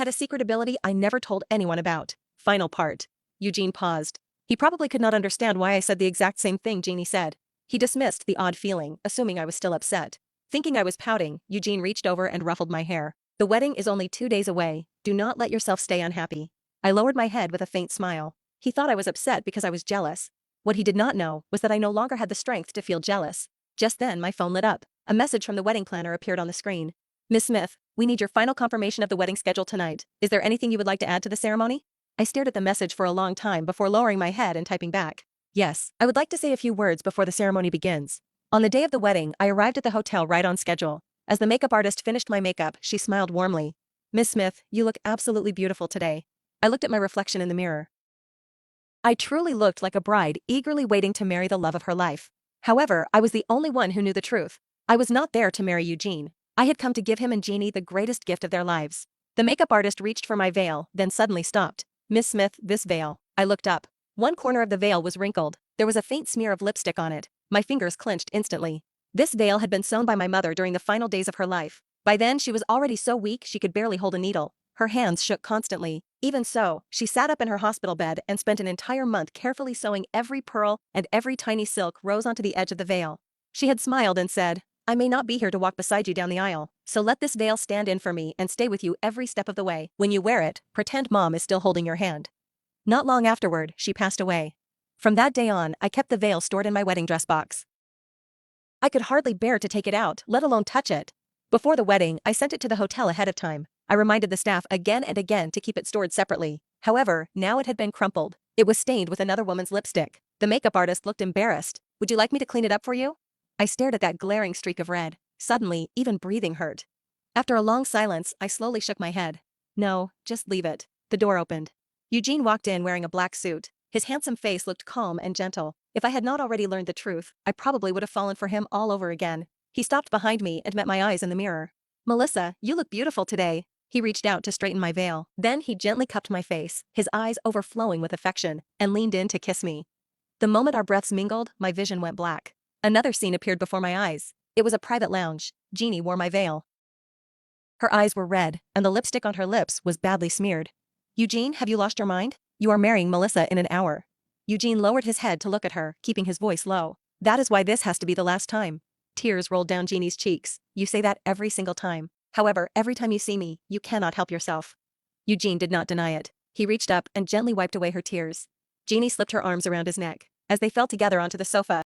had a secret ability I never told anyone about. Final part. Eugene paused. He probably could not understand why I said the exact same thing Jeannie said. He dismissed the odd feeling, assuming I was still upset. Thinking I was pouting, Eugene reached over and ruffled my hair. The wedding is only 2 days away. Do not let yourself stay unhappy. I lowered my head with a faint smile. He thought I was upset because I was jealous. What he did not know was that I no longer had the strength to feel jealous. Just then my phone lit up. A message from the wedding planner appeared on the screen. Miss Smith, we need your final confirmation of the wedding schedule tonight. Is there anything you would like to add to the ceremony? I stared at the message for a long time before lowering my head and typing back. Yes, I would like to say a few words before the ceremony begins. On the day of the wedding, I arrived at the hotel right on schedule. As the makeup artist finished my makeup, she smiled warmly. Miss Smith, you look absolutely beautiful today. I looked at my reflection in the mirror. I truly looked like a bride eagerly waiting to marry the love of her life. However, I was the only one who knew the truth. I was not there to marry Eugene. I had come to give him and Jeannie the greatest gift of their lives. The makeup artist reached for my veil, then suddenly stopped. Miss Smith, this veil. I looked up. One corner of the veil was wrinkled. There was a faint smear of lipstick on it. My fingers clenched instantly. This veil had been sewn by my mother during the final days of her life. By then she was already so weak she could barely hold a needle. Her hands shook constantly. Even so, she sat up in her hospital bed and spent an entire month carefully sewing every pearl and every tiny silk rose onto the edge of the veil. She had smiled and said, I may not be here to walk beside you down the aisle, so let this veil stand in for me and stay with you every step of the way. When you wear it, pretend Mom is still holding your hand. Not long afterward, she passed away. From that day on, I kept the veil stored in my wedding dress box. I could hardly bear to take it out, let alone touch it. Before the wedding, I sent it to the hotel ahead of time. I reminded the staff again and again to keep it stored separately. However, now it had been crumpled. It was stained with another woman's lipstick. The makeup artist looked embarrassed. Would you like me to clean it up for you? I stared at that glaring streak of red. Suddenly, even breathing hurt. After a long silence, I slowly shook my head. No, just leave it. The door opened. Eugene walked in wearing a black suit. His handsome face looked calm and gentle. If I had not already learned the truth, I probably would have fallen for him all over again. He stopped behind me and met my eyes in the mirror. Melissa, you look beautiful today. He reached out to straighten my veil. Then he gently cupped my face, his eyes overflowing with affection, and leaned in to kiss me. The moment our breaths mingled, my vision went black. Another scene appeared before my eyes. It was a private lounge. Jeannie wore my veil. Her eyes were red, and the lipstick on her lips was badly smeared. Eugene, have you lost your mind? You are marrying Melissa in an hour. Eugene lowered his head to look at her, keeping his voice low. That is why this has to be the last time. Tears rolled down Jeannie's cheeks. You say that every single time. However, every time you see me, you cannot help yourself. Eugene did not deny it. He reached up and gently wiped away her tears. Jeannie slipped her arms around his neck. As they fell together onto the sofa,